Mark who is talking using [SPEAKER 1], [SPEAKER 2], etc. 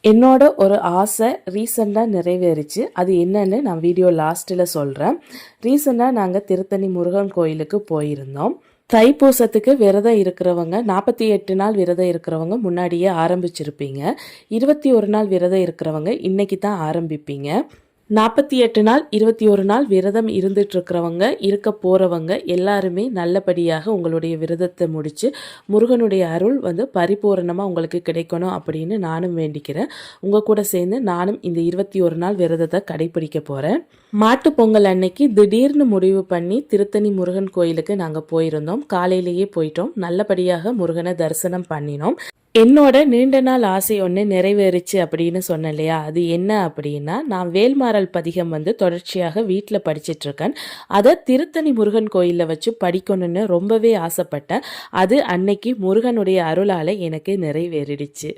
[SPEAKER 1] என்னோட ஒரு ஆசை ரீசெண்டாக நிறைவேறிச்சு. அது என்னன்னு நான் வீடியோ லாஸ்ட்டில் சொல்கிறேன். ரீசெண்டாக நாங்கள் திருத்தணி முருகன் கோயிலுக்கு போயிருந்தோம். தைப்பூசத்துக்கு விரதம் இருக்கிறவங்க 48 நாள் விரதம் இருக்கிறவங்க முன்னாடியே ஆரம்பிச்சிருப்பீங்க. 21 நாள் விரதம் இருக்கிறவங்க இன்னைக்கு தான் ஆரம்பிப்பீங்க. 48 நாள் 21 நாள் விரதம் இருந்துட்டு இருக்கிறவங்க இருக்க போகிறவங்க எல்லாருமே நல்லபடியாக உங்களுடைய விரதத்தை முடித்து முருகனுடைய அருள் பரிபூரணமாக உங்களுக்கு கிடைக்கணும் அப்படின்னு நானும் வேண்டிக்கிறேன். உங்கள் கூட சேர்ந்து நானும் இந்த 21 நாள் விரதத்தை கடைபிடிக்க போகிறேன். மாட்டு பொங்கல் அன்னைக்கு திடீர்னு முடிவு பண்ணி திருத்தணி முருகன் கோயிலுக்கு நாங்கள் போயிருந்தோம். காலையிலேயே போயிட்டோம். நல்லபடியாக முருகனை தரிசனம் பண்ணினோம். என்னோட நீண்ட நாள் ஆசை ஒன்று நிறைவேறிச்சு அப்படின்னு சொன்னேன் இல்லையா, அது என்ன அப்படின்னா, நான் வேல்மாறல் பதிகம் தொடர்ச்சியாக வீட்டில் படிச்சிட்ருக்கேன். அதை திருத்தணி முருகன் கோயிலில் வச்சு படிக்கணும்னு ரொம்பவே ஆசைப்பட்டேன். அது அன்னைக்கு முருகனுடைய அருளால் எனக்கு நிறைவேறிடுச்சு.